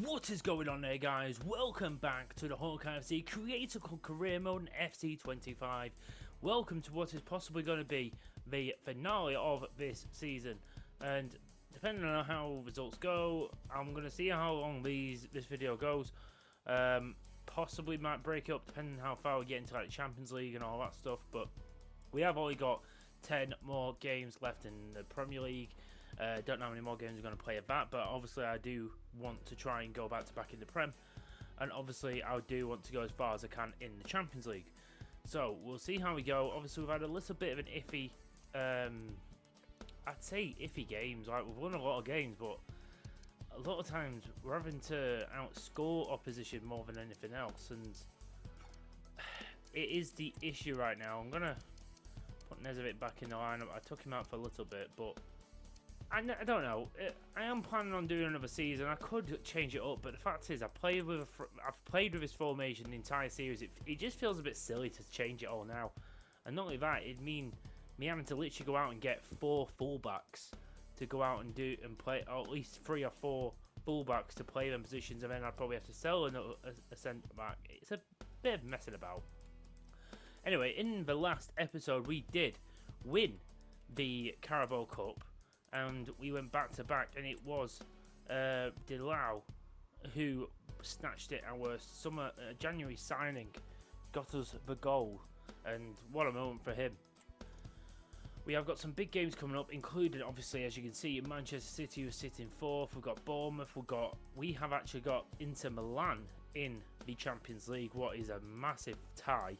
What is going on there, guys? Welcome back to the Hawkeye FC Creator Career Mode and FC25. Welcome to what is possibly going to be the finale of this season. And depending on how results go, I'm going to see how long this video goes. Possibly might break up depending on how far we get into like the Champions League and all that stuff. But we have only got 10 more games left in the Premier League. Don't know how many more games we're going to play at that, but obviously I do want to try and go back in the Prem, and obviously I do want to go as far as I can in the Champions League. So we'll see how we go. Obviously we've had a little bit of an iffy, I'd say iffy games. Like we've won a lot of games, but a lot of times we're having to outscore opposition more than anything else, and it is the issue right now. I'm gonna put Nezovic back in the lineup. I took him out for a little bit, but I don't know. I am planning on doing another season. I could change it up, but the fact is, I've played with his formation the entire series. It just feels a bit silly to change it all now. And not only that, it'd mean me having to literally go out and get 4 fullbacks to go out and play, or at least 3 or 4 fullbacks to play them positions, and then I'd probably have to sell a centre back. It's a bit of messing about. Anyway, in the last episode, we did win the Carabao Cup. And we went back to back, and it was Delau who snatched it. Our January signing got us the goal, and what a moment for him. We have got some big games coming up, including obviously, as you can see, Manchester City who are sitting 4th. We've got Bournemouth. We have actually got Inter Milan in the Champions League. What is a massive tie.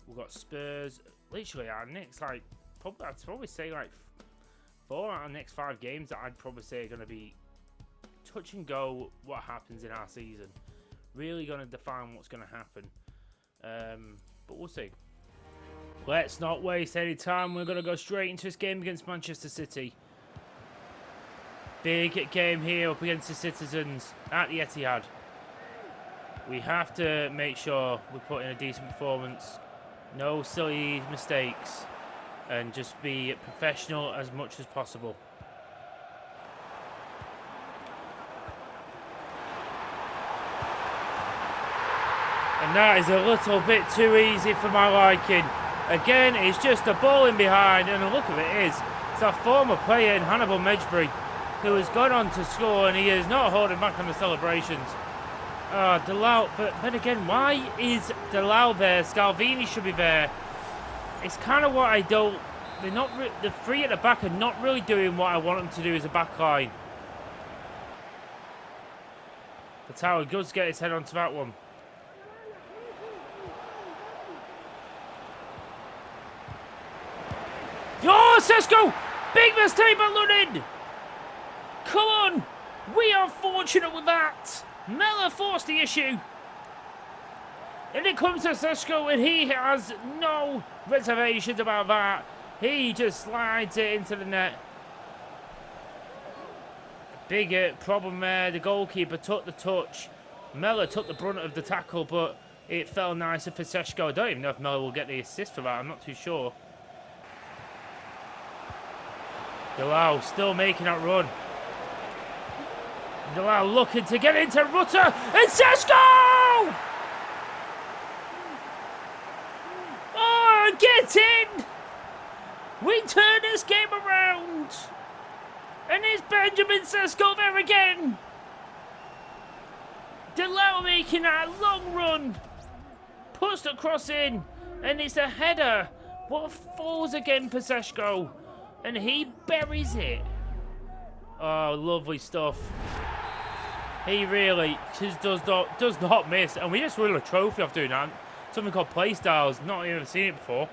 We've got Spurs. Literally, our next I'd probably say 4 out of the next 5 games that I'd probably say are going to be touch and go what happens in our season. Really going to define what's going to happen. But we'll see. Let's not waste any time. We're going to go straight into this game against Manchester City. Big game here up against the Citizens at the Etihad. We have to make sure we put in a decent performance. No silly mistakes. And just be professional as much as possible. And that is a little bit too easy for my liking. Again, it's just a ball in behind, and look at it is. It's our former player in Hannibal Mejbri, who has gone on to score, and he is not holding back on the celebrations. Delau, but then again, why is Delau there? Scalvini should be there. It's kind of what I don't. The 3 at the back are not really doing what I want them to do as a back line. Tower does get his head onto that one. Oh, Sesko! Big mistake by Lunin! Come on! We are fortunate with that! Mella forced the issue. And it comes to Sesko, and he has no reservations about that. He just slides it into the net. Big problem there. The goalkeeper took the touch. Mella took the brunt of the tackle, but it fell nicer for Sesko. I don't even know if Mella will get the assist for that. I'm not too sure. Delau still making that run. Delau looking to get into Rutter. And Sesko! Oh, get in! We turn this game around. And it's Benjamin Sesko there again. Delau making that long run. Puts the cross in. And it's a header. What falls again for Sesko. And he buries it. Oh, lovely stuff. He really just does not miss. And we just won a trophy off doing that. Something called play styles. Not even seen it before.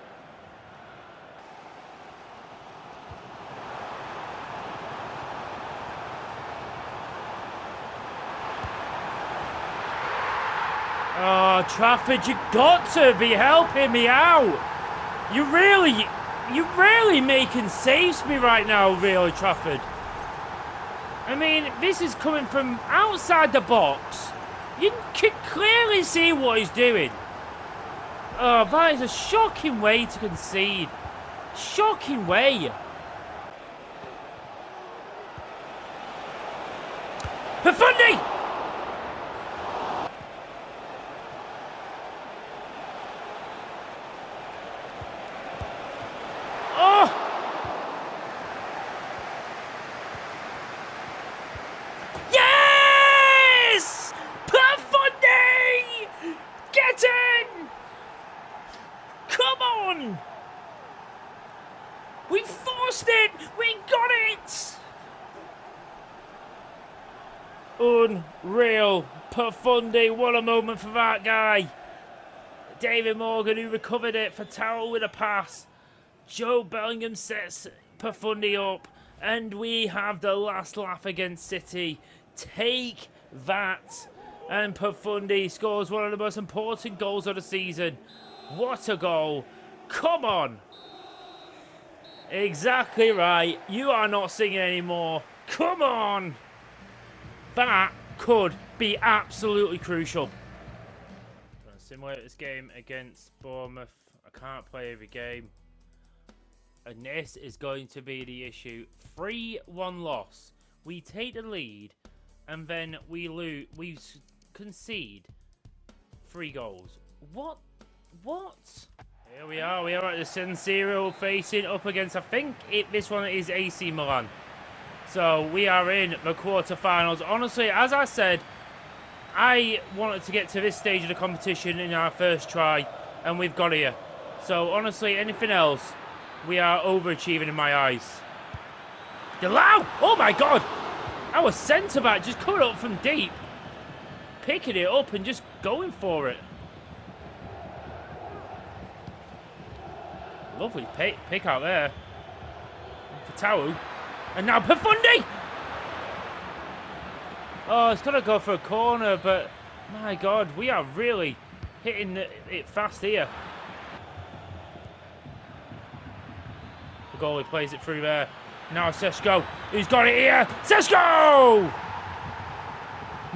Oh, Trafford, you got to be helping me out. You're really making saves me right now, really, Trafford. I mean, this is coming from outside the box. You can clearly see what he's doing. Oh, that is a shocking way to concede. Shocking way. Profundi! Unreal. Profundi, what a moment for that guy. David Morgan, who recovered it for Towell with a pass. Joe Bellingham sets Profundi up, and we have the last laugh against City. Take that. And Profundi scores one of the most important goals of the season. What a goal. Come on. Exactly right. You are not singing anymore. Come on. That could be absolutely crucial. I'm going to simulate this game against Bournemouth. I can't play every game. And this is going to be the issue. 3-1 loss. We take the lead, and then we lose. We concede 3 goals. What? Here we are. We are at the San Siro facing up against, I think this one is AC Milan. So we are in the quarterfinals. Honestly, as I said, I wanted to get to this stage of the competition in our first try, and we've got here. So honestly, anything else, we are overachieving in my eyes. Delau! Oh my god! Our centre back just coming up from deep, picking it up and just going for it. Lovely pick out there for Tau. And now Profundi! Oh, it's going to go for a corner, but my god, we are really hitting it fast here. The goalie plays it through there. Now Sesko, who's got it here? Sesko!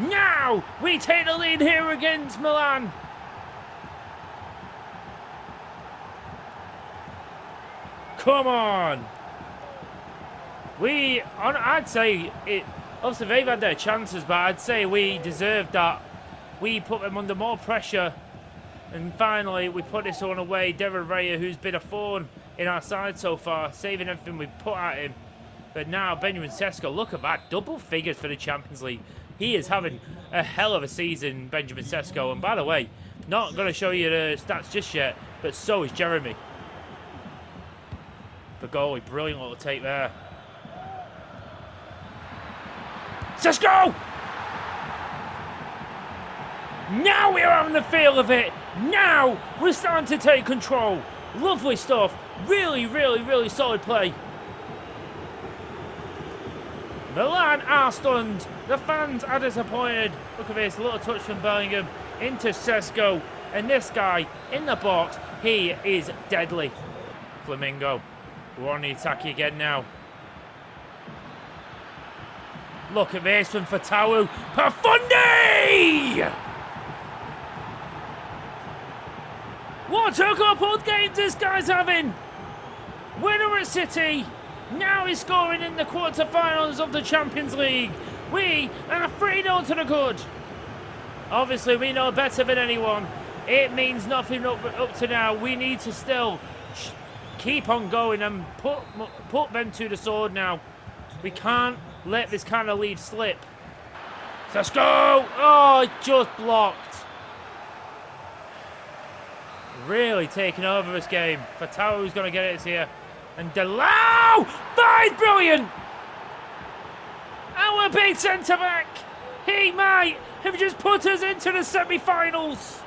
Now we take the lead here against Milan. Come on. I'd say it. Obviously, they've had their chances, but I'd say we deserved that. We put them under more pressure, and finally we put this one away. Devon Raya, who's been a thorn in our side so far, saving everything we put at him. But now Benjamin Sesko, look at that, double figures for the Champions League. He is having a hell of a season, Benjamin Sesko. And by the way, not going to show you the stats just yet, but so is Jeremy. The goalie, brilliant little take there. Sesko! Now we're having the feel of it. Now we're starting to take control. Lovely stuff. Really, really, really solid play. Milan are stunned. The fans are disappointed. Look at this. A little touch from Bellingham into Sesko. And this guy in the box, he is deadly. Flamingo. We're on the attack again now. Look at this from Fatawu. Profundi! What a couple of games this guy's having! Winner at City. Now he's scoring in the quarterfinals of the Champions League. We are 3-0 to the good. Obviously, we know better than anyone. It means nothing up to now. We need to still keep on going and put them to the sword now. We can't let this kind of lead slip. Let's go! Oh, just blocked. Really taking over this game. Fatau's going to get it here. And Delau! That is brilliant! Our big centre-back! He might have just put us into the semi-finals.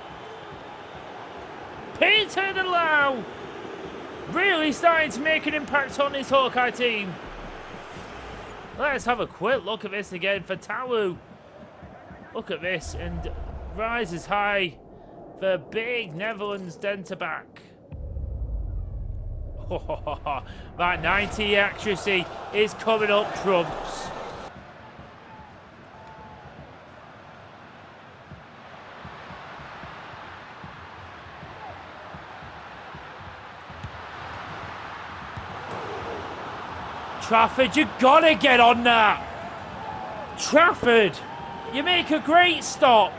Peter Delau really starting to make an impact on this Hawkeye team. Let's have a quick look at this again for Tawu. Look at this, and rises high for big Netherlands centre-back. Oh, that 90 accuracy is coming up trumps. Trafford, you gotta get on that. Trafford, you make a great stop,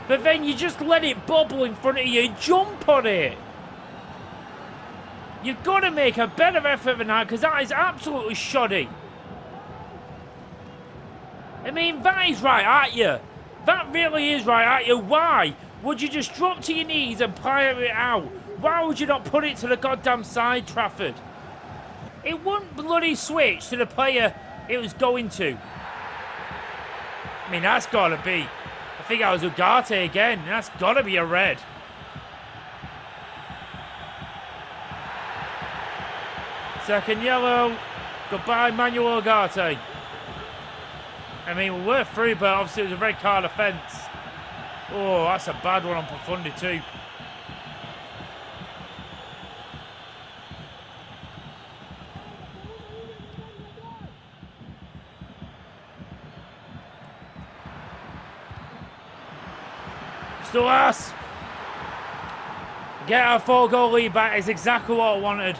but then you just let it bubble in front of you and jump on it. You've got to make a better effort than that, because that is absolutely shoddy. I mean, that is right, aren't you? That really is right, aren't you? Why would you just drop to your knees and fire it out? Why would you not put it to the goddamn side, Trafford? It wouldn't bloody switch to the player it was going to. I mean, that's got to be... I think that was Ugarte again. That's got to be a red. Second yellow. Goodbye, Manuel Ugarte. I mean, we were through, but obviously it was a red card offence. Oh, that's a bad one on Profundi too. Still us. Get our 4-goal lead back is exactly what I wanted.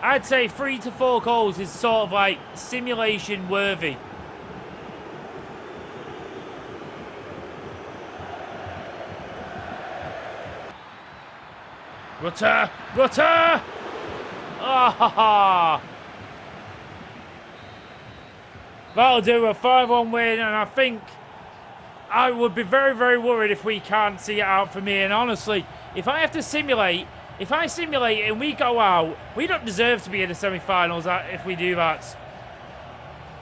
I'd say 3 to 4 goals is sort of like simulation worthy. Rutter! Rutter! Ah! That'll do, a 5-1 win, and I think I would be very, very worried if we can't see it out for me. And honestly, if I have to simulate, if I simulate and we go out, we don't deserve to be in the semi-finals if we do that.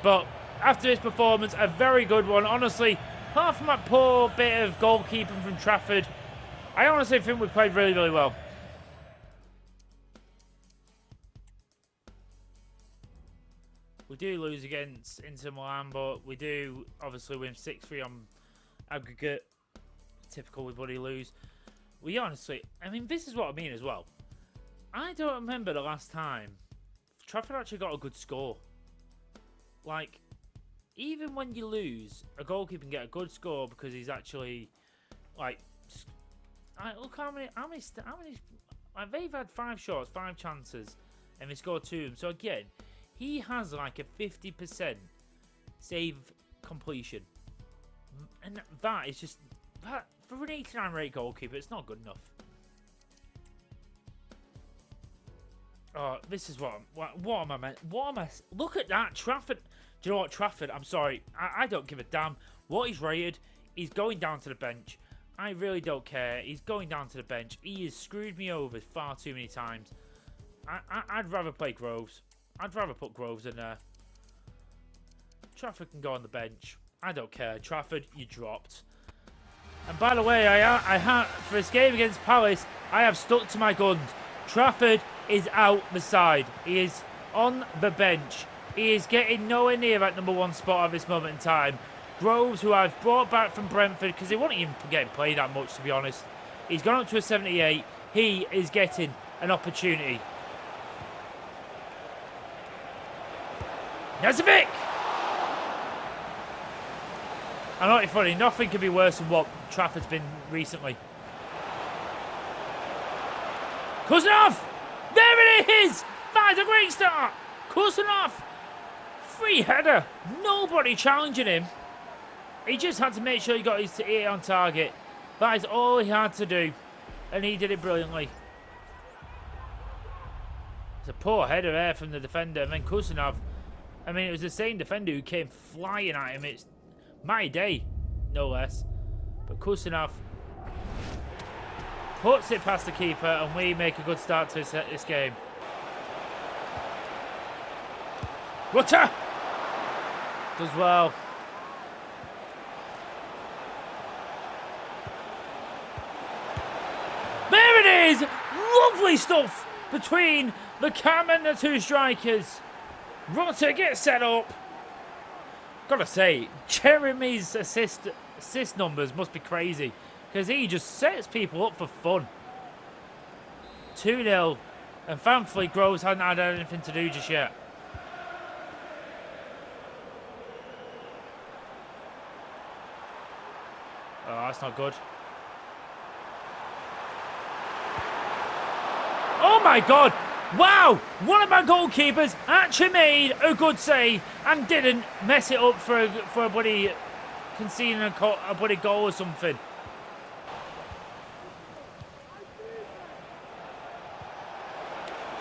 But after this performance, a very good one. Honestly, apart from that poor bit of goalkeeping from Trafford, I honestly think we played really, really well. We do lose against Inter Milan, but we do obviously win 6-3 on aggregate. Typical with Buddy lose. We honestly, I mean, this is what I mean as well. I don't remember the last time Trafford actually got a good score. Like, even when you lose, a goalkeeper can get a good score because he's actually, like, look how many, like, they've had 5 shots, 5 chances, and they scored 2 of them. So again, he has like a 50% save completion. And that is just, that, for an 89 rate goalkeeper, it's not good enough. Oh, this is what am I meant? What am I? Look at that, Trafford. Do you know what, Trafford? I'm sorry, I don't give a damn what he's rated. He's going down to the bench. I really don't care. He's going down to the bench. He has screwed me over far too many times. I'd rather play Groves. I'd rather put Groves in there. Trafford can go on the bench. I don't care. Trafford, you dropped. And by the way, I have for this game against Palace, I have stuck to my guns. Trafford is out the side. He is on the bench. He is getting nowhere near that #1 spot at this moment in time. Groves, who I've brought back from Brentford, because he wasn't even getting played that much, to be honest. He's gone up to a 78. He is getting an opportunity. Nazovic! I know it's funny, nothing could be worse than what Trafford's been recently. Kuznov! There it is! That is a great start! Kuznov! Free header. Nobody challenging him. He just had to make sure he got his ear on target. That is all he had to do. And he did it brilliantly. It's a poor header there from the defender. And then Kuznov, I mean, it was the same defender who came flying at him. It's my day, no less. But Kuznov puts it past the keeper, and we make a good start to this game. Rutter does well. There it is! Lovely stuff between the cam and the 2 strikers. Rutter gets set up. Gotta say, Jeremy's assist numbers must be crazy, because he just sets people up for fun. 2-0, and thankfully Groves hadn't had anything to do just yet. Oh, that's not good. Oh my God! Wow! One of my goalkeepers actually made a good save and didn't mess it up for a bloody conceding a bloody goal or something.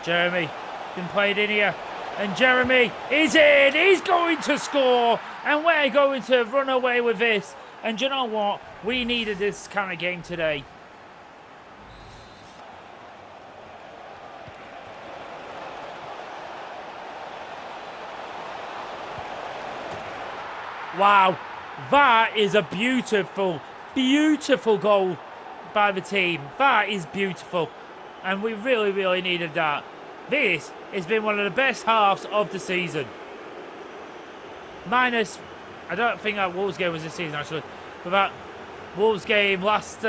Jeremy been played in here, and Jeremy is in. He's going to score, and we're going to run away with this. And do you know what? We needed this kind of game today. Wow, that is a beautiful, beautiful goal by the team. That is beautiful. And we really, really needed that. This has been one of the best halves of the season. Minus, I don't think that Wolves game was this season actually, but that Wolves game last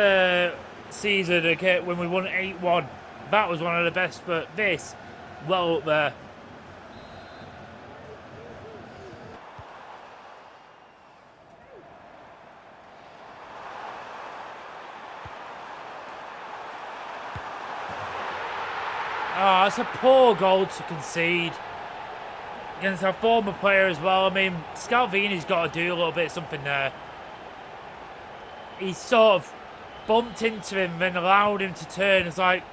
season, okay, when we won 8-1, that was one of the best, but this, well up there. Oh, it's a poor goal to concede against our former player as well. I mean, Scalvini's got to do a little bit of something there. He sort of bumped into him and allowed him to turn. It's like,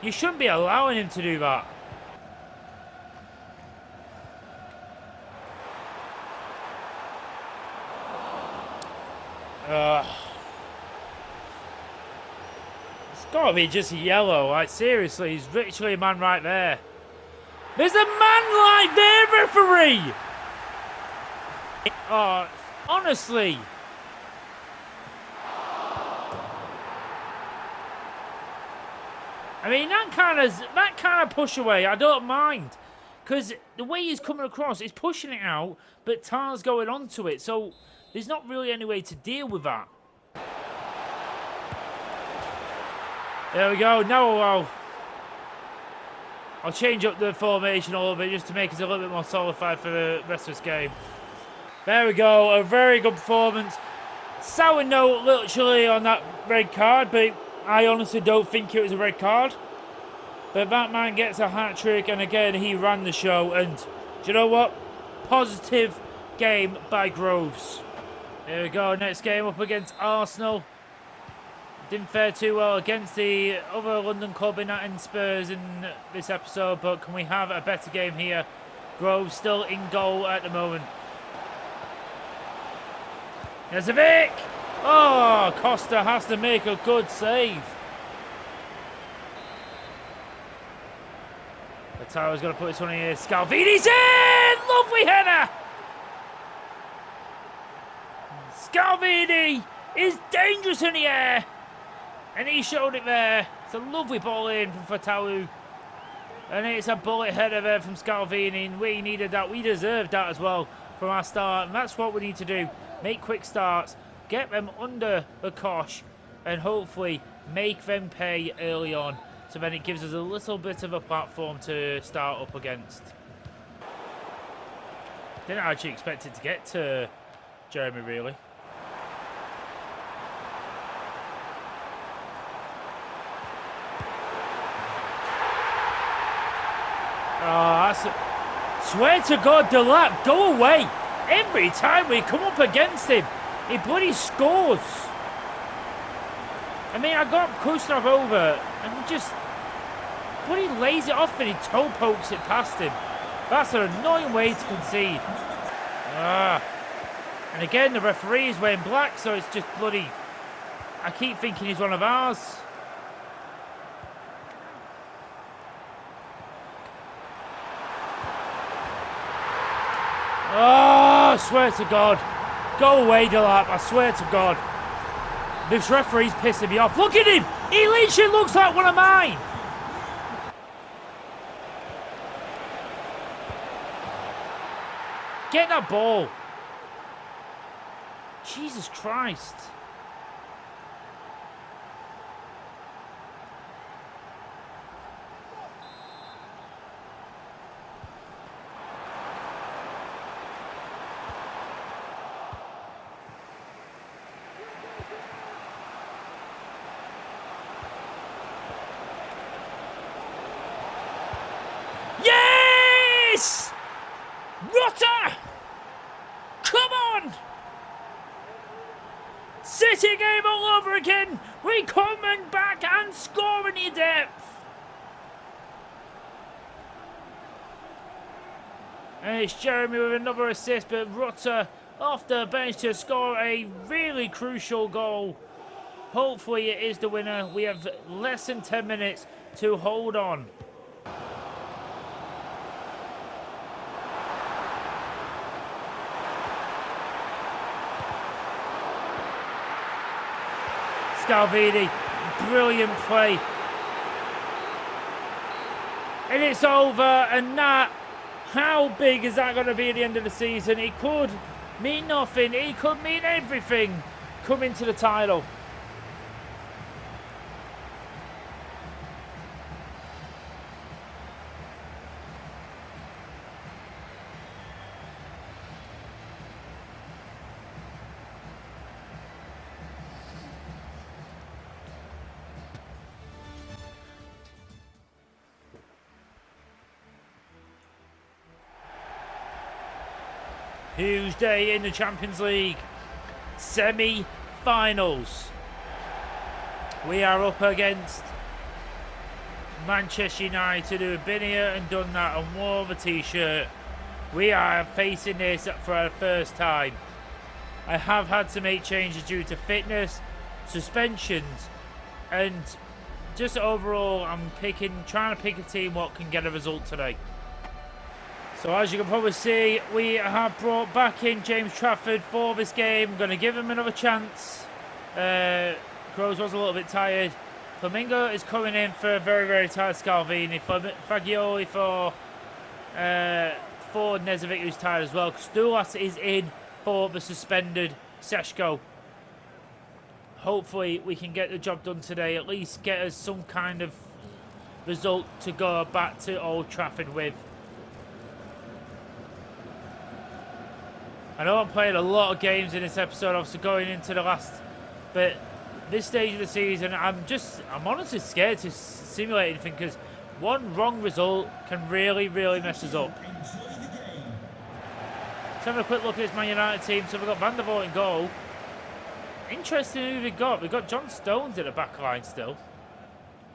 you shouldn't be allowing him to do that. It's got to be just yellow. Like, seriously, he's literally a man right there. There's a man right there, referee! Oh, honestly. I mean, that kind of push away, I don't mind. Because the way he's coming across, he's pushing it out, but Tar's going onto it. So there's not really any way to deal with that. There we go. Now I'll change up the formation a little bit just to make us a little bit more solidified for the rest of this game. There we go. A very good performance. Sour note literally on that red card, but I honestly don't think it was a red card. But that man gets a hat-trick, and again, he ran the show. And do you know what? Positive game by Groves. There we go. Next game up against Arsenal. Didn't fare too well against the other London club in Spurs in this episode, but can we have a better game here? Groves still in goal at the moment. There's a Vic! Oh, Costa has to make a good save. Lataro's going to put this one in here. Scalvini's in! Lovely header! Scalvini is dangerous in the air. And he showed it there. It's a lovely ball in from Fatawu. And it's a bullet header there from Scalvini. And we needed that. We deserved that as well from our start. And that's what we need to do. Make quick starts. Get them under the cosh. And hopefully make them pay early on. So then it gives us a little bit of a platform to start up against. Didn't actually expect it to get to Jeremy, really. Swear to God, Delap, go away. Every time we come up against him, he bloody scores. I mean, I got Kuznetsov over and just bloody lays it off and he toe pokes it past him. That's an annoying way to concede. And again, the referee is wearing black, so it's just bloody... I keep thinking he's one of ours. Oh, I swear to God. Go away, Delap. I swear to God. This referee's pissing me off. Look at him. He literally looks like one of mine. Get that ball. Jesus Christ. Yes! Rutter! Come on! City game all over again. We coming back and scoring in depth. And it's Jeremy with another assist, but Rutter off the bench to score a really crucial goal. Hopefully it is the winner. We have less than 10 minutes to hold on. Scalvini. Brilliant play. And it's over, and that, how big is that going to be at the end of the season? It could mean nothing. It could mean everything coming to the title. Huge day in the Champions League. Semi-finals. We are up against Manchester United, who have been here and done that and wore the t-shirt. We are facing this for our first time. I have had to make changes due to fitness, suspensions, and just overall I'm trying to pick a team what can get a result today. So as you can probably see, we have brought back in James Trafford for this game. Going to give him another chance. Groves was a little bit tired. Flamingo is coming in for a very, very tired Scalvini. Fagioli for Nezovic, who's tired as well. Stulas is in for the suspended Seshko. Hopefully we can get the job done today. At least get us some kind of result to go back to Old Trafford with. I know I'm playing a lot of games in this episode, obviously going into the last, but this stage of the season, I'm honestly scared to simulate anything because one wrong result can really, really mess us up. Let's have a quick look at this Man United team. So we've got Van der Vaart in goal. Interesting who we've got. We've got John Stones at the back line still.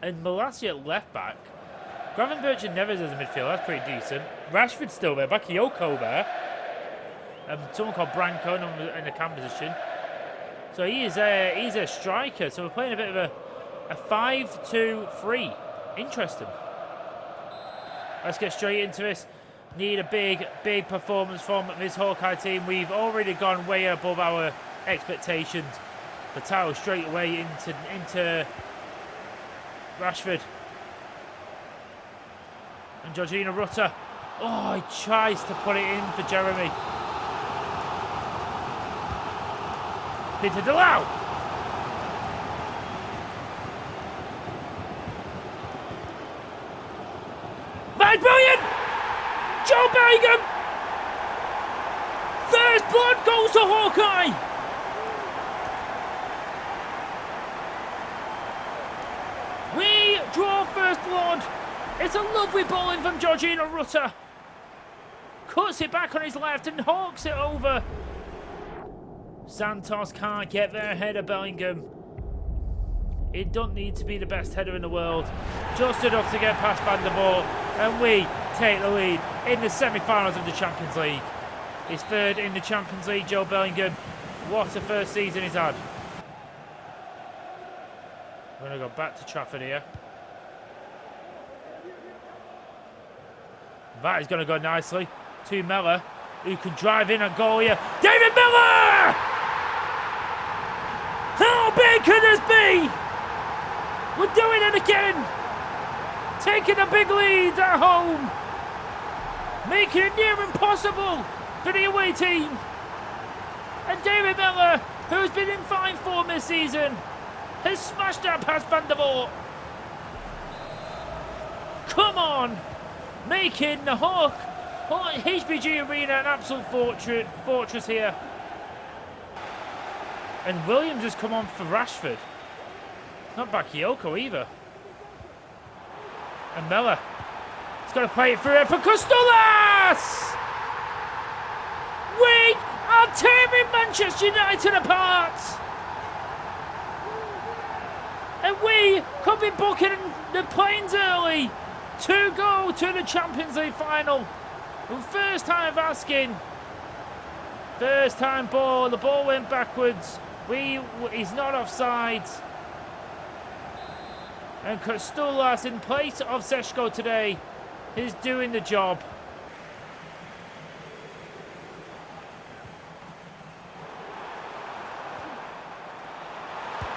And Malassi at left back. Gravenberch and Neves as a midfield, that's pretty decent. Rashford's still there, Bakayoko there. Someone called Branco in the cam position. So he's a striker. So we're playing a bit of a 5-2-3. Interesting. Let's get straight into this. Need a big performance from this Hawkeye team. We've already gone way above our expectations. The title straight away into Rashford. And Georgina Rutter. Oh, he tries to put it in for Jeremy. Peter Delau. That's brilliant! Joe Bellingham! First blood goes to Hawkeye! We draw first blood. It's a lovely ball in from Georgina Rutter. Cuts it back on his left and hawks it over. Santos can't get there ahead of Bellingham. It don't need to be the best header in the world. Just enough to get past Van der Vaart. And we take the lead in the semi-finals of the Champions League. His third in the Champions League, Joe Bellingham. What a first season he's had. We're going to go back to Trafford here. That is going to go nicely to Miller, who can drive in and goal here. David Miller! How big can this be? We're doing it again. Taking a big lead at home. Making it near impossible for the away team. And David Miller, who's been in fine form this season, has smashed that past Van der Vaart. Come on. Making the HBG Arena an absolute fortress here. And Williams has come on for Rashford. Not Bakayoko either. And Miller. He's got to play it through here for Costellas! We are tearing Manchester United apart! And we could be booking the planes early to go to the Champions League final. First time of asking. First time ball. The ball went backwards. He's not offside. And Costellas in place of Seshko today is doing the job.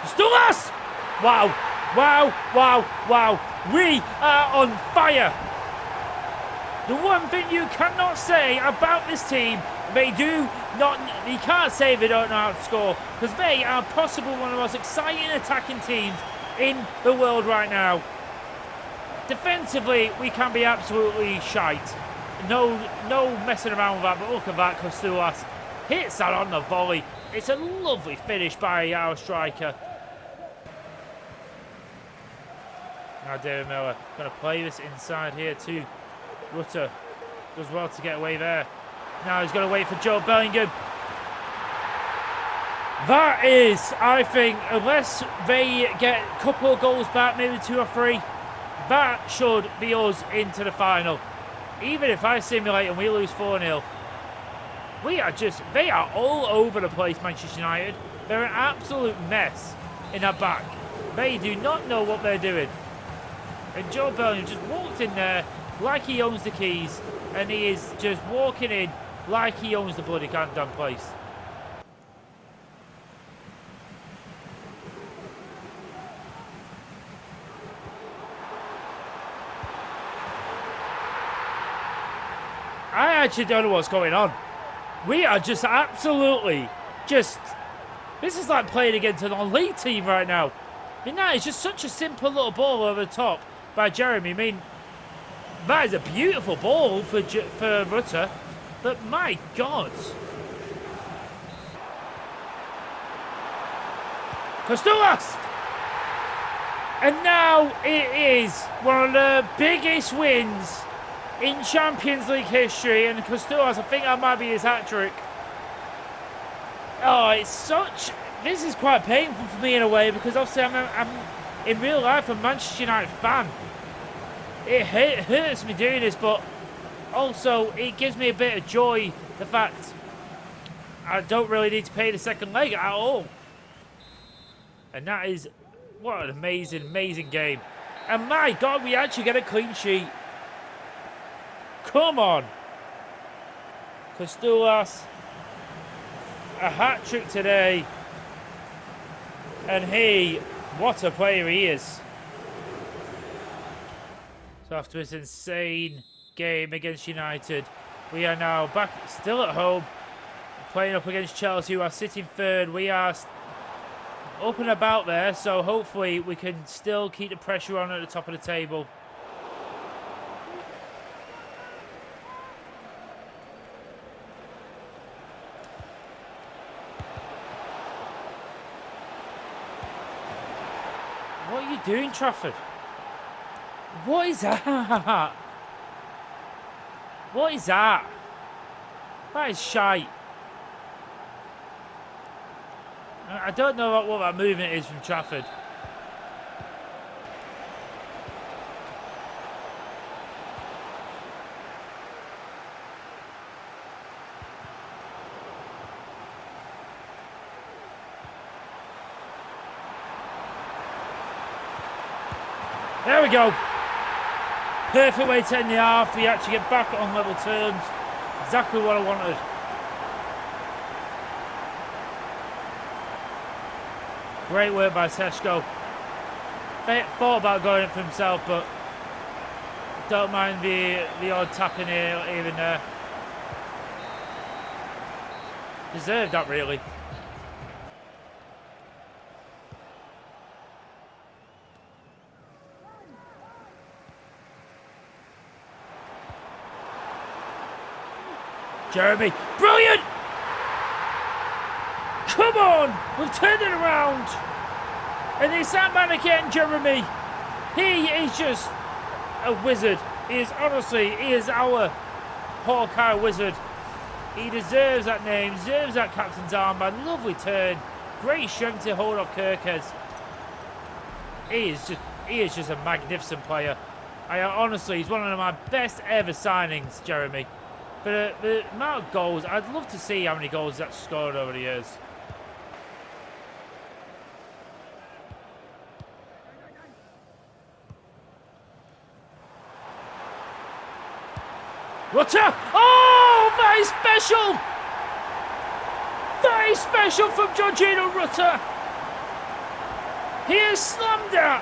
Stulas! Wow, wow, wow, wow. We are on fire. The one thing you cannot say about this team, you can't say they don't know how to score, because they are possibly one of the most exciting attacking teams in the world right now. Defensively, we can be absolutely shite. No messing around with that, but look at that, Kostulas hits that on the volley. It's a lovely finish by our striker. Now David Miller going to play this inside here to Rutter. Does well to get away there. Now he's going to wait for Joe Bellingham. That is, I think, unless they get a couple of goals back, maybe 2 or 3, that should be us into the final. Even if I simulate and we lose 4-0, they are all over the place, Manchester United. They're an absolute mess in our back. They do not know what they're doing. And Joe Bellingham just walked in there like he owns the keys, and he is just walking in like he owns the bloody goddamn place. I actually don't know what's going on. We are just absolutely this is like playing against an elite team right now. I mean, that is just such a simple little ball over the top by Jeremy. I mean, that is a beautiful ball for Rutter, but my God. Kostulas! And now it is one of the biggest wins in Champions League history, and Kostulas, I think that might be his hat-trick. Oh, this is quite painful for me in a way, because obviously I'm in real life a Manchester United fan. It hurts me doing this, but also it gives me a bit of joy, the fact I don't really need to pay the second leg at all. And that is, what an amazing, amazing game. And my God, we actually get a clean sheet. Come on. Kostulas, a hat-trick today. And what a player he is. So after this insane game against United, we are now back, still at home, playing up against Chelsea, who are sitting third. We are up and about there, so hopefully we can still keep the pressure on at the top of the table. What are you doing, Trafford? What is that? What is that? That is shite. I don't know what that movement is from Trafford. There we go. Perfect way to end the half. We actually get back on level terms. Exactly what I wanted. Great work by Seshko. Thought about going in for himself, but don't mind the odd tapping here, even there. Deserved that, really. Jeremy, brilliant! Come on, we've turned it around. And it's that man again, Jeremy. He is just a wizard. He is our Hawkeye wizard. He deserves that name, deserves that captain's armband. Lovely turn, great strength to hold off Kirkes. He is just a magnificent player. Honestly, he's one of my best ever signings, Jeremy. For the amount of goals, I'd love to see how many goals he's actually scored over the years. Rutter! Oh, that is special! That is special from Georgino Rutter! He has slammed it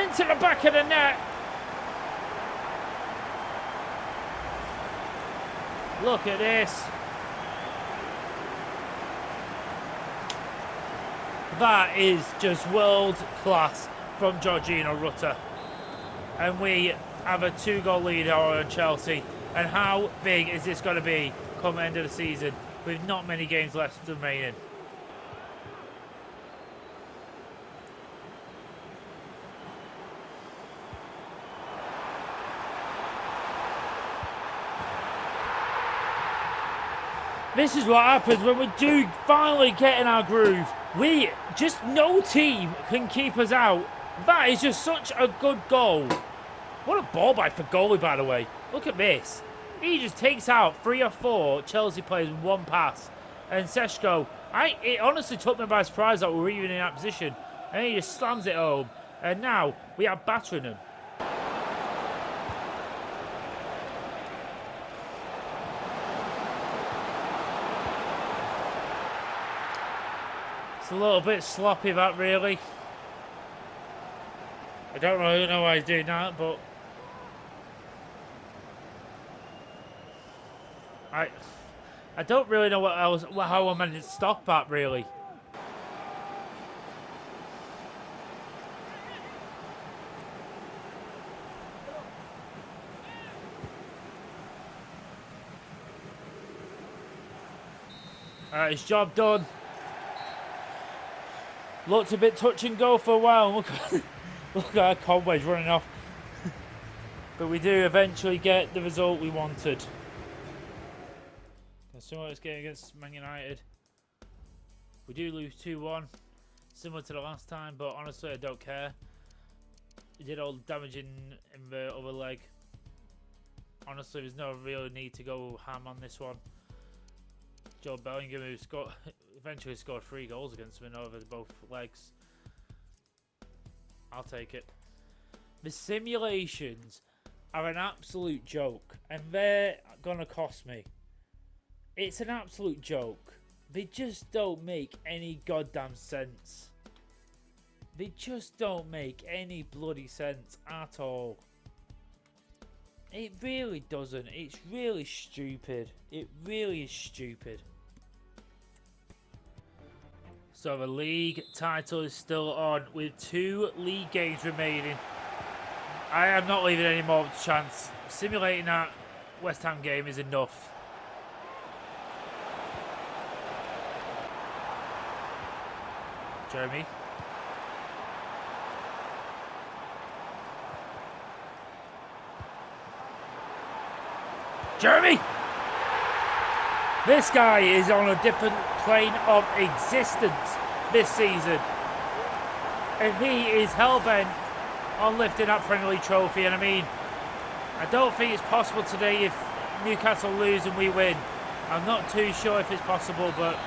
into the back of the net. Look at this. That is just world class from Georgino Rutter. And we have a 2-goal lead on Chelsea. And how big is this going to be come end of the season with not many games left remaining? This is what happens when we do finally get in our groove. No team can keep us out. That is just such a good goal. What a ball back for goalie, by the way. Look at this. He just takes out 3 or 4 Chelsea players in one pass. And Seshko, it honestly took me by surprise that we were even in that position. And he just slams it home. And now we are battering him. It's a little bit sloppy, that, really. I don't really know why he's doing that, but I don't really know how I managed to stop that, really. His job done. Looked a bit touch and go for a while. Look at Conway's running off. But we do eventually get the result we wanted. Similar to this game against Man United. We do lose 2-1. Similar to the last time, but honestly I don't care. We did all the damage in the other leg. Honestly, there's no real need to go ham on this one. Joe Bellingham, who eventually scored 3 goals against him over both legs. I'll take it. The simulations are an absolute joke, and they're gonna cost me. It's an absolute joke. They just don't make any goddamn sense. They just don't make any bloody sense at all. It really doesn't. It's really stupid. It really is stupid. So the league title is still on with 2 league games remaining. I am not leaving any more chance. Simulating that West Ham game is enough. Jeremy. Jeremy! This guy is on a different plane of existence this season. And he is hell-bent on lifting that friendly trophy. And I mean, I don't think it's possible today if Newcastle lose and we win. I'm not too sure if it's possible, but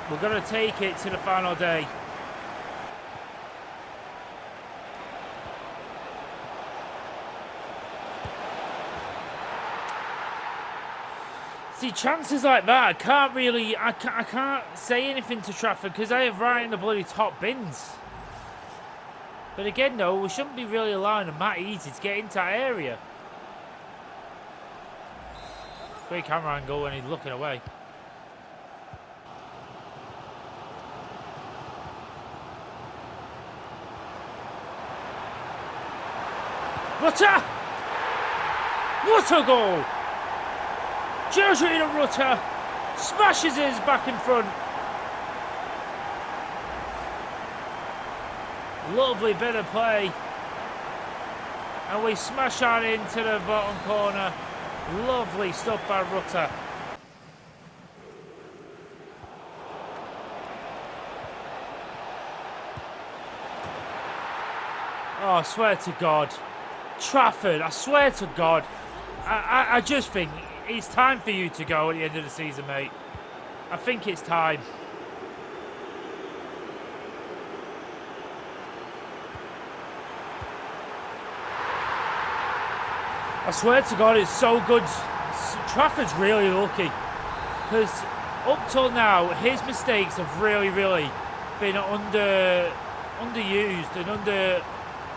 we're going to take it to the final day. See, chances like that, I can't say anything to Trafford because they have right in the bloody top bins. But again, though, we shouldn't be really allowing a Matt Easy to get into that area. Great camera angle when he's looking away. Rutter! What a goal! Georgino Rutter smashes his back in front. Lovely bit of play. And we smash that into the bottom corner. Lovely stuff by Rutter. Oh, I swear to God. Trafford, I swear to God. I just think it's time for you to go at the end of the season, mate. I think it's time. I swear to God, it's so good. Trafford's really lucky because up till now, his mistakes have really been underused and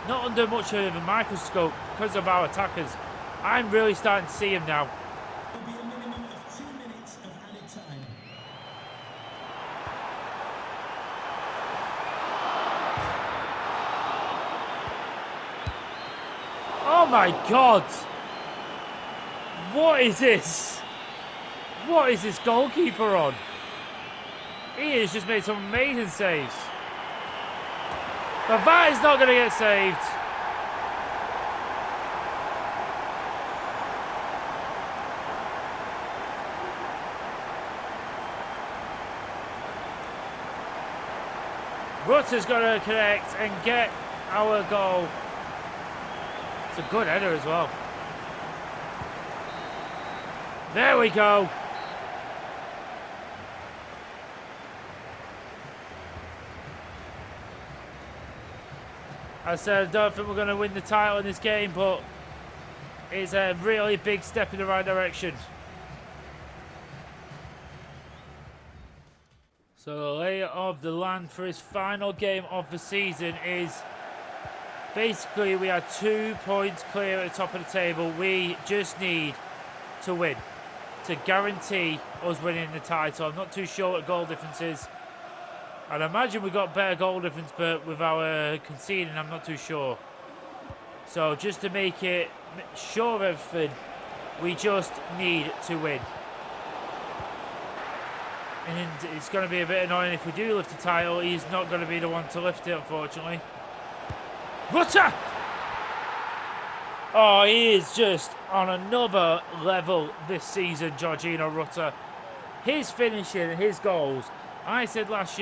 not under much of a microscope because of our attackers. I'm really starting to see him now. There'll be a minimum of 2 minutes of added time. Oh my God! What is this? What is this goalkeeper on? He has just made some amazing saves. But that is not going to get saved. Rutter's got to connect and get our goal. It's a good header as well. There we go. I said I don't think we're going to win the title in this game, but it's a really big step in the right direction. So the lay of the land for his final game of the season is basically we are 2 points clear at the top of the table. We just need to win to guarantee us winning the title. I'm not too sure what goal difference is. I'd imagine we got better goal difference, but with our conceding, I'm not too sure. So just to make it sure of everything, we just need to win. And it's going to be a bit annoying if we do lift the title. He's not going to be the one to lift it, unfortunately. Rutter! Oh, he is just on another level this season, Georgino Rutter. His finishing, his goals. I said last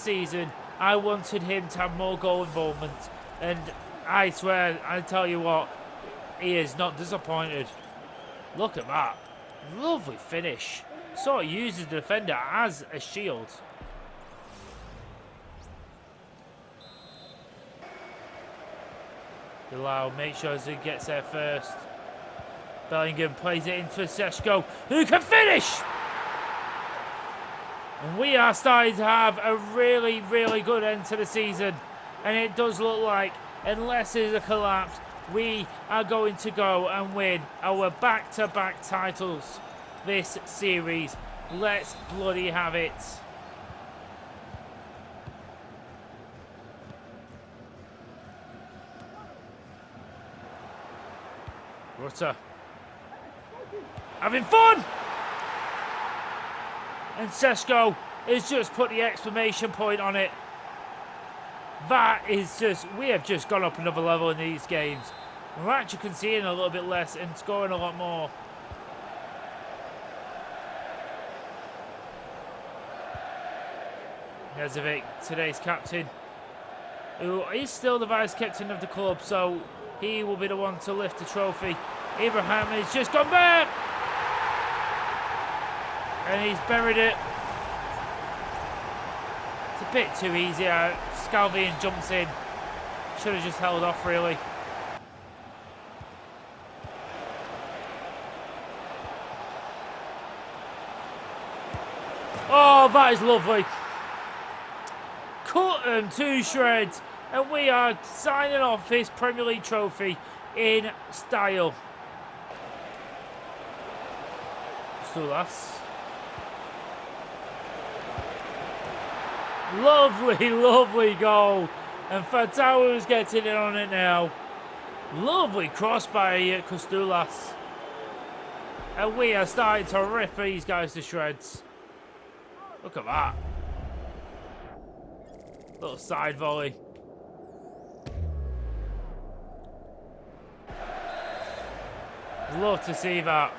season, I wanted him to have more goal involvement. And I swear, I tell you what, he is not disappointed. Look at that. Lovely finish. Sort of uses the defender as a shield. Bilal makes sure he gets there first. Bellingham plays it in for Seshko, who can finish! And we are starting to have a really good end to the season. And it does look like, unless there's a collapse, we are going to go and win our back-to-back titles this series. Let's bloody have it. Rutter having fun, and Seshko has just put the exclamation point on it. That is just, we have just gone up another level in these games. We're actually conceding a little bit less and scoring a lot more. Nezovic, today's captain, who is still the vice captain of the club, so he will be the one to lift the trophy. Abraham has just gone back, and he's buried it. It's a bit too easy. Scalvian jumps in. Should have just held off, really. Oh, that is lovely. Cut them to shreds, and we are signing off this Premier League trophy in style. Sulas. Lovely goal. And Fatawu is getting in on it now. Lovely cross by Kostulas. And we are starting to rip these guys to shreds. Look at that. Little side volley. Love to see that.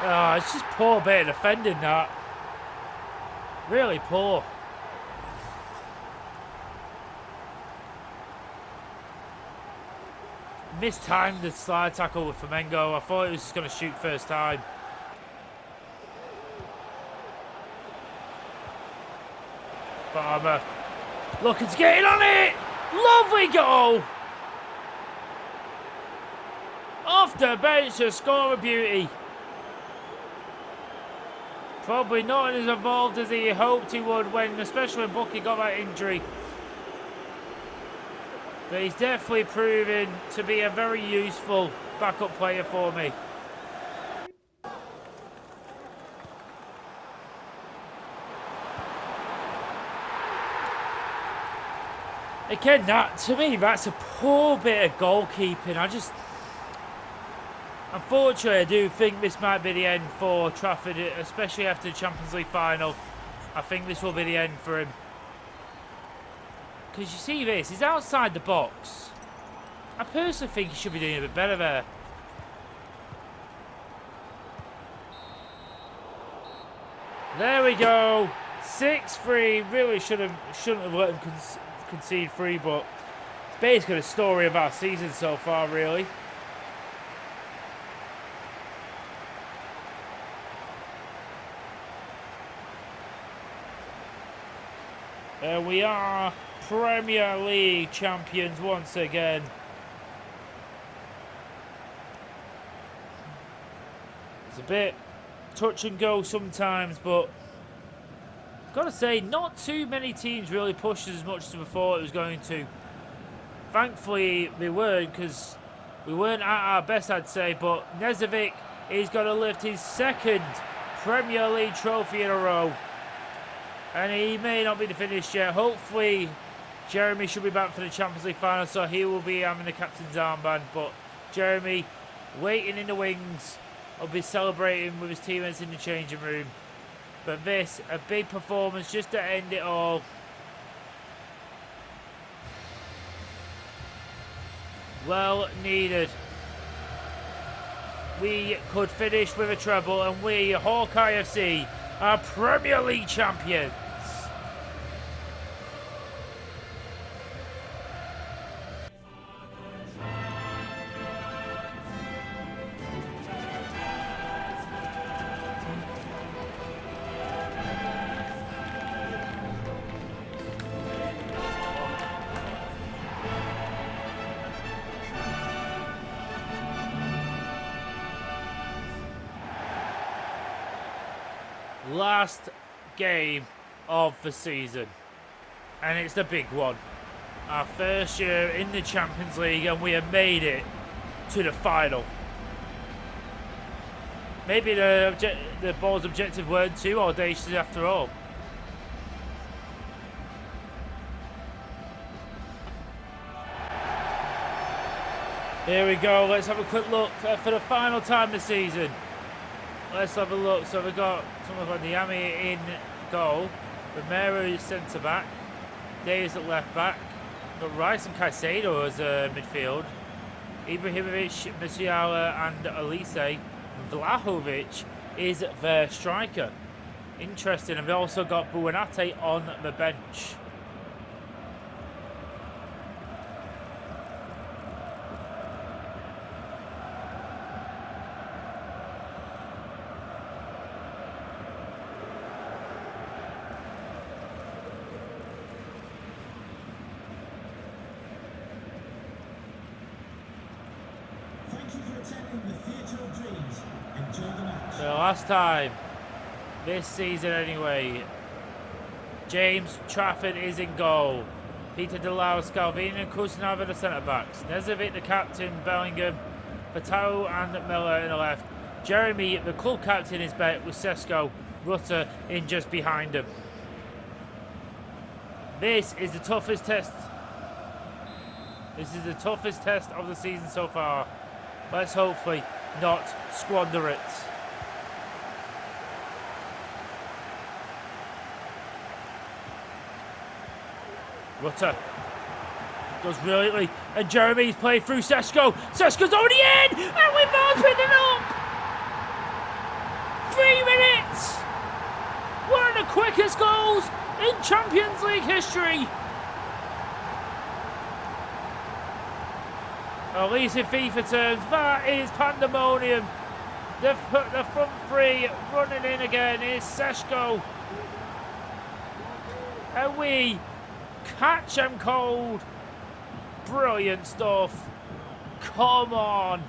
Oh, it's just poor bit of defending that. Really poor. Mistimed the slide tackle with Flamengo. I thought he was just going to shoot first time. Farmer looking to get in on it. Lovely we go! Off the bench to score a beauty. Probably not as involved as he hoped he would, especially when Bucky got that injury. But he's definitely proven to be a very useful backup player for me. Again, to me, that's a poor bit of goalkeeping. Unfortunately, I do think this might be the end for Trafford, especially after the Champions League final. I think this will be the end for him. Because you see this, he's outside the box. I personally think he should be doing a bit better there. There we go. 6-3. Really shouldn't have let him concede 3, but it's basically the story of our season so far, really. We are Premier League champions once again. It's a bit touch and go sometimes, but I've got to say, not too many teams really pushed as much as we thought it was going to. Thankfully, they weren't, because we weren't at our best, I'd say, but Nezovic is going to lift his second Premier League trophy in a row. And he may not be finished yet. Hopefully, Jeremy should be back for the Champions League final, so he will be having the captain's armband. But Jeremy, waiting in the wings, will be celebrating with his teammates in the changing room. But this, a big performance just to end it all. Well needed. We could finish with a treble, and we, Hawkeye FC, are Premier League champions. Last game of the season, and it's the big one. Our first year in the Champions League, and we have made it to the final. Maybe the board's objective weren't too audacious after all. Here we go, let's have a quick look for the final time this season. Let's have a look. So we've got someone like Niami in goal. Romero is centre back. Davis at left back. We've got Rice and Caicedo as midfield. Ibrahimovic, Musiala and Elise. Vlahovic is their striker. Interesting. And we've also got Buonate on the bench. So last time, this season anyway, James Trafford is in goal. Peter Delau, Scalvini and Kuznava are the centre-backs. Nezovic, the captain, Bellingham, Patau and Miller in the left. Jeremy, the club captain, is back with Sesko, Rutter in just behind him. This is the toughest test. This is the toughest test of the season so far. Let's hopefully not squander it. Rutter goes brilliantly, and Jeremy's played through Sesko. Sesko's already in, and we've opened it up. 3 minutes. One of the quickest goals in Champions League history. At least in FIFA terms, that is pandemonium. The front three running in again is Sesko. And we catch him cold. brilliant stuff. Come on.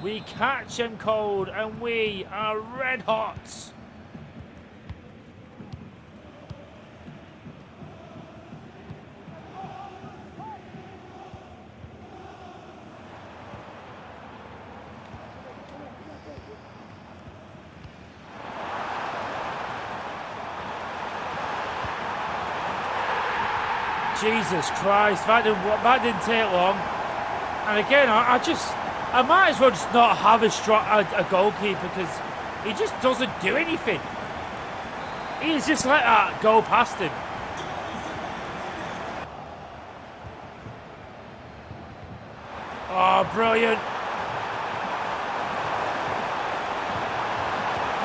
We catch them cold and we are red hot. Jesus Christ, that didn't take long. And again, I might as well just not have a goalkeeper because he just doesn't do anything. He's just let that go past him. Oh, brilliant.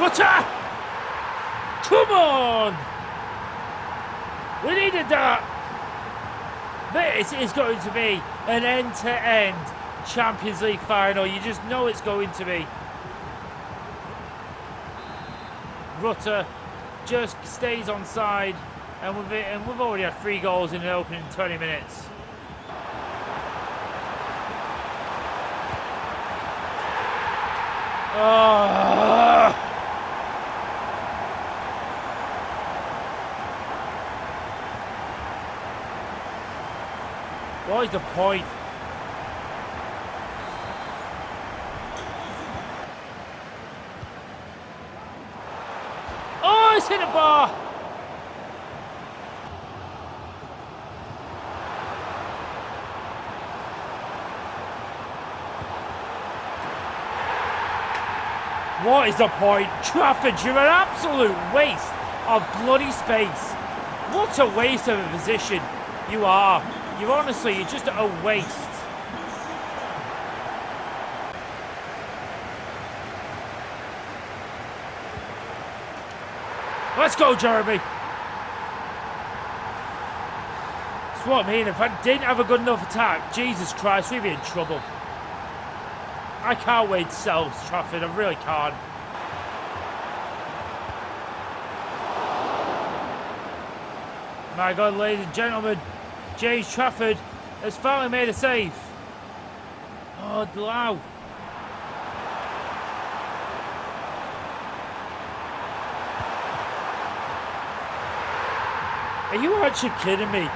Rutter! Come on! We needed that. This is going to be an end-to-end Champions League final. You just know it's going to be. Rutter just stays on side, and we've already had 3 goals in the opening 20 minutes. Oh. What is the point? Oh, it's hit the bar! What is the point? Trafford, you're an absolute waste of bloody space. What a waste of a position you are. You're just a waste. Let's go, Jeremy. That's what I mean. If I didn't have a good enough attack, Jesus Christ, we'd be in trouble. I can't wait to sell Trafford. I really can't. My God, ladies and gentlemen, James Trafford has finally made a save. Oh, wow. Are you actually kidding me?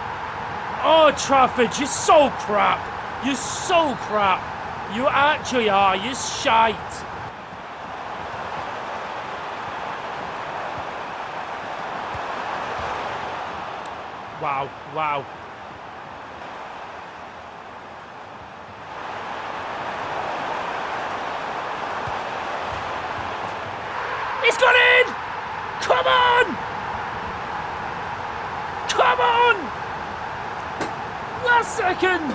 Oh, Trafford, you're so crap. You're so crap. You actually are. You're shite. Wow, wow. It's gone in! Come on! Come on! Last second!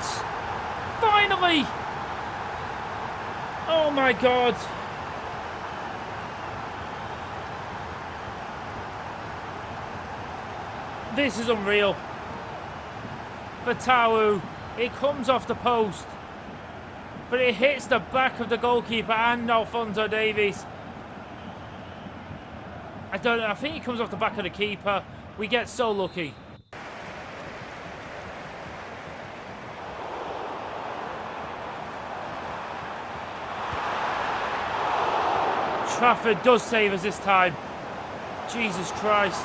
Finally! Oh my God. This is unreal. Fatawu, it comes off the post, but it hits the back of the goalkeeper and Alphonso Davies. I don't know, I think it comes off the back of the keeper. We get so lucky. Trafford does save us this time. Jesus Christ.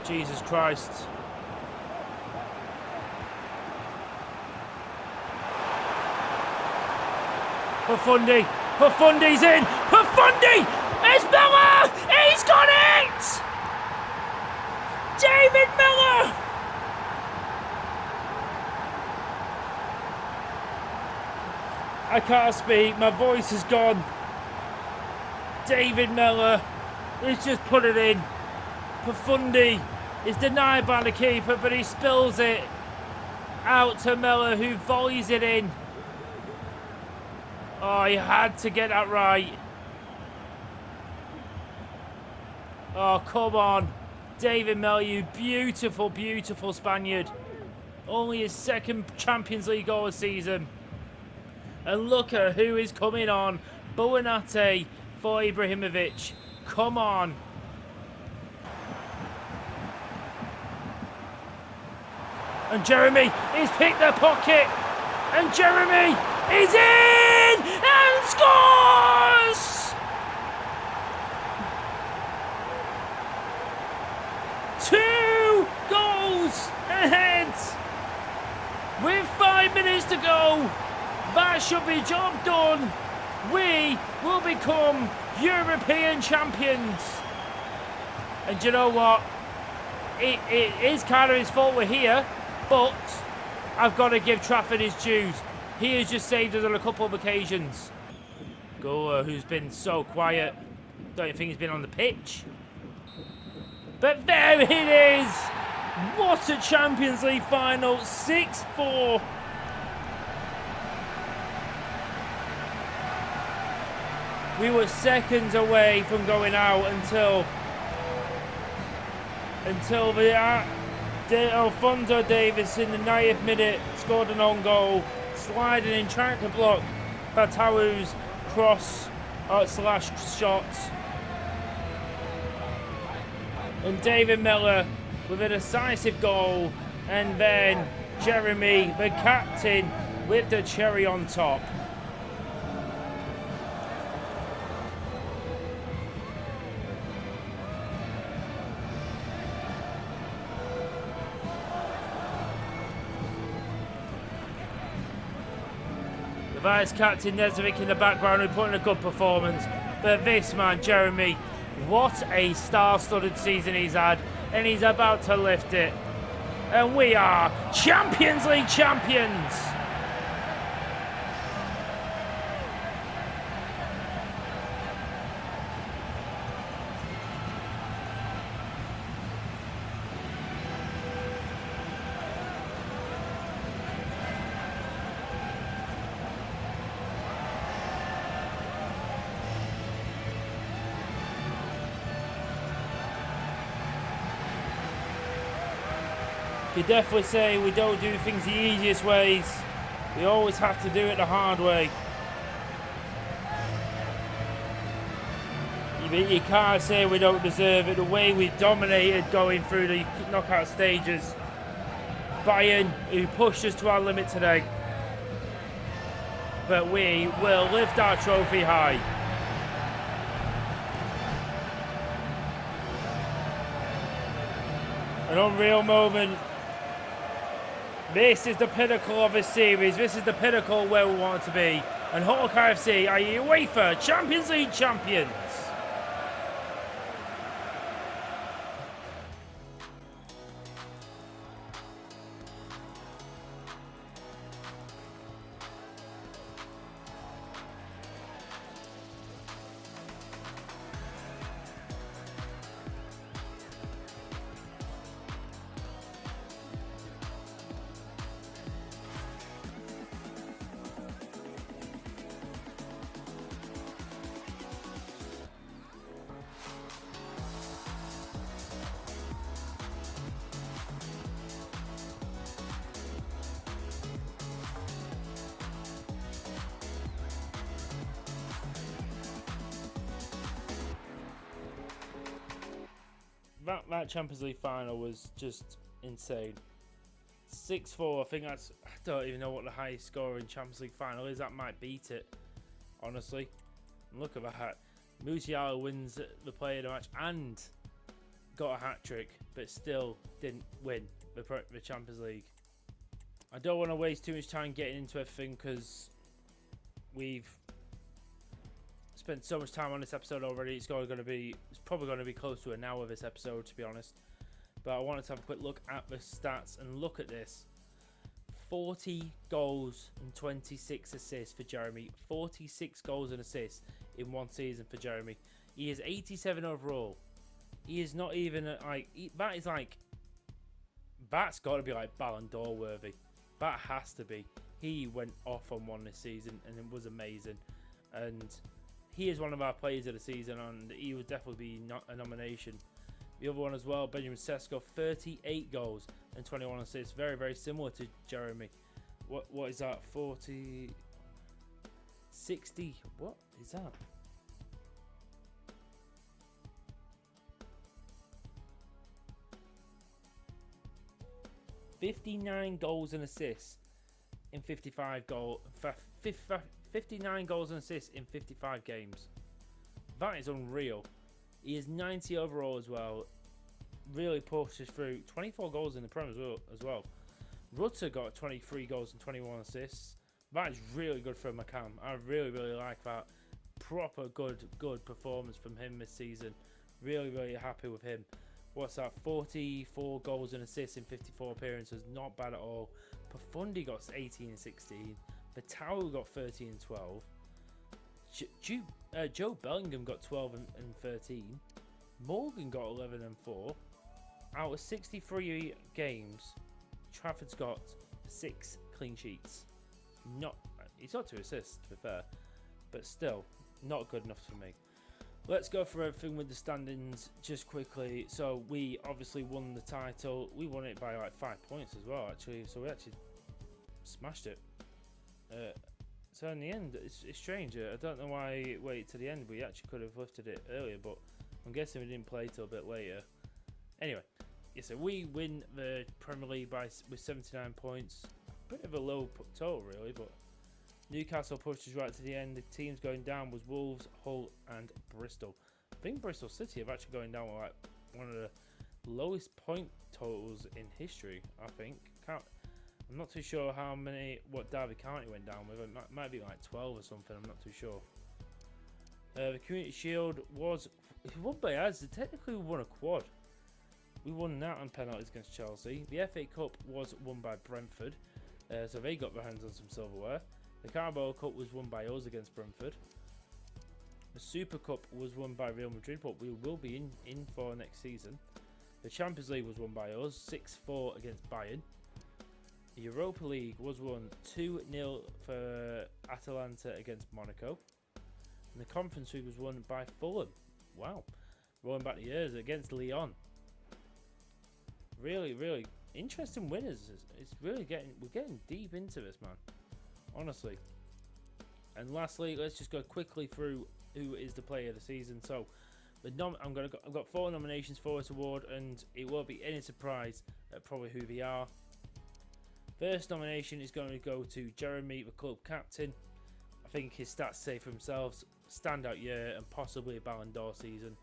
Jesus Christ. Profundi. Profundi's in. Profundi! It's Miller! He's got it! David Miller! I can't speak. My voice is gone. David Miller has just put it in. Profundi is denied by the keeper, but he spills it out to Miller, who volleys it in. Oh, he had to get that right. Oh, come on. David Miller, you beautiful, beautiful Spaniard. Only his second Champions League goal of the season. And look at who is coming on. Buonate for Ibrahimovic. Come on. And Jeremy is picked the pocket. And Jeremy is in and scores! 2 goals ahead. With 5 minutes to go. That should be job done. We will become European champions. And you know what? It is kind of his fault we're here, but I've got to give Trafford his dues. He has just saved us on a couple of occasions. Goa, who's been so quiet. Don't you think he's been on the pitch? But there it is! What a Champions League final, 6-4. We were seconds away from going out until Alphonso Davies in the 90th minute scored an own goal, sliding in, trying to block Batawu's cross / shot. And David Miller with a decisive goal, and then Jeremy, the captain, with the cherry on top. The vice captain Nezovic in the background, who put in a good performance. But this man, Jeremy, what a star-studded season he's had, and he's about to lift it. And we are Champions League champions! You definitely say we don't do things the easiest ways. We always have to do it the hard way. You can't say we don't deserve it. The way we dominated going through the knockout stages. Bayern, who pushed us to our limit today. But we will lift our trophy high. An unreal moment. This is the pinnacle of this series. This is the pinnacle where we want to be. And Hawkeye FC are UEFA Champions League champions. That Champions League final was just insane. 6-4, I think that's... I don't even know what the highest score in Champions League final is. That might beat it, honestly. And look at that. Musiala wins the player of the match and got a hat-trick, but still didn't win the Champions League. I don't want to waste too much time getting into everything because we've spent so much time on this episode already. It's probably going to be close to an hour this episode, to be honest. But I wanted to have a quick look at the stats and look at this. 40 goals and 26 assists for Jeremy. 46 goals and assists in one season for Jeremy. He is 87 overall. He is not even that's got to be like Ballon d'Or worthy. That has to be. He went off on one this season and it was amazing. And he is one of our players of the season, and he would definitely be a nomination. The other one as well, Benjamin Sesko, 38 goals and 21 assists. Very, very similar to Jeremy. What is that? 40... 60... What is that? 59 goals and assists in 59 goals and assists in 55 games. That is unreal. He is 90 overall as well. Really pushes through. 24 goals in the Prem as well. Rutter got 23 goals and 21 assists. That is really good for McCann. I really like that. Proper good performance from him this season. Really happy with him. What's that? 44 goals and assists in 54 appearances. Not bad at all. Profundi got 18 and 16. Vitao got 13 and 12. Joe Bellingham got 12 and 13. Morgan got 11 and 4. Out of 63 games, Trafford's got 6 clean sheets. He's got 2 assists, to be fair, but still not good enough for me. Let's go through everything with the standings just quickly. So we obviously won the title. We won it by like 5 points as well, actually. So we actually smashed it. So in the end, it's strange. I don't know why it waited to the end. We actually could have lifted it earlier, but I'm guessing we didn't play till a bit later. Anyway, yeah, so we win the Premier League with 79 points. Bit of a low total, really, but Newcastle pushed us right to the end. The teams going down was Wolves, Hull, and Bristol. I think Bristol City have actually going down with like one of the lowest point totals in history. I think. I'm not too sure what Derby County went down with. It might be like 12 or something. I'm not too sure. The Community Shield was won by us. Technically, we won a quad. We won that on penalties against Chelsea. The FA Cup was won by Brentford, so they got their hands on some silverware. The Carabao Cup was won by us against Brentford. The Super Cup was won by Real Madrid, but we will be in for next season. The Champions League was won by us, 6-4 against Bayern. The Europa League was won 2-0 for Atalanta against Monaco. And the Conference League was won by Fulham. Wow. Rolling back the years against Lyon. Really interesting winners. It's really we're getting deep into this, man. Honestly. And lastly, let's just go quickly through who is the player of the season. So, I've got 4 nominations for this award, and it won't be any surprise at probably who they are. First nomination is going to go to Jeremy, the club captain. I think his stats say for themselves. Standout year and possibly a Ballon d'Or season.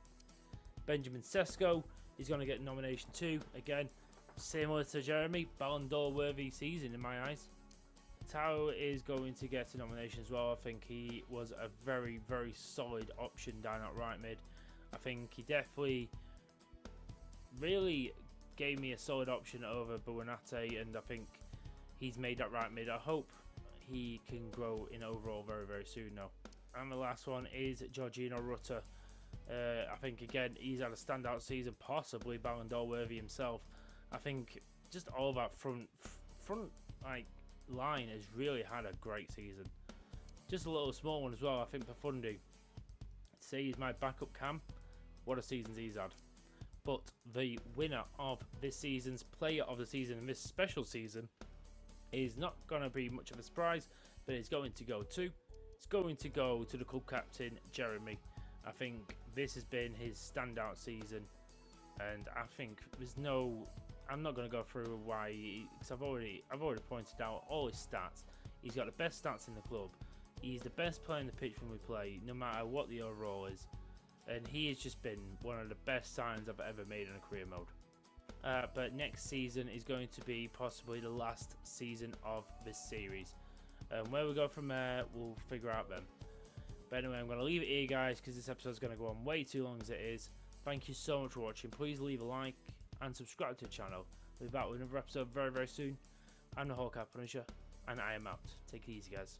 Benjamin Sesko is going to get nomination too. Again, similar to Jeremy, Ballon d'Or worthy season in my eyes. Tao is going to get a nomination as well. I think he was a very solid option down at right mid. I think he definitely really gave me a solid option over Buonate, and I think he's made that right mid. I hope he can grow in overall very soon now. And the last one is Georgino Rutter. I think again he's had a standout season, possibly Ballon d'Or worthy himself. I think just all that front like line has really had a great season. Just a little small one as well. I think Profundi, say he's my backup cam. What a season he's had. But the winner of this season's player of the season in this special season is not going to be much of a surprise, but it's going to go to the club captain, Jeremy. I think this has been his standout season, and I think I'm not going to go through why, because I've already pointed out all his stats. He's got the best stats in the club. He's the best player in the pitch when we play, no matter what the overall is, and he has just been one of the best signings I've ever made in a career mode. But next season is going to be possibly the last season of this series. Where we go from there, we'll figure out then. But anyway, I'm going to leave it here, guys, because this episode is going to go on way too long as it is. Thank you so much for watching. Please leave a like and subscribe to the channel. We'll be back with another episode very soon. I'm the Hawkeye Punisher, and I am out. Take it easy, guys.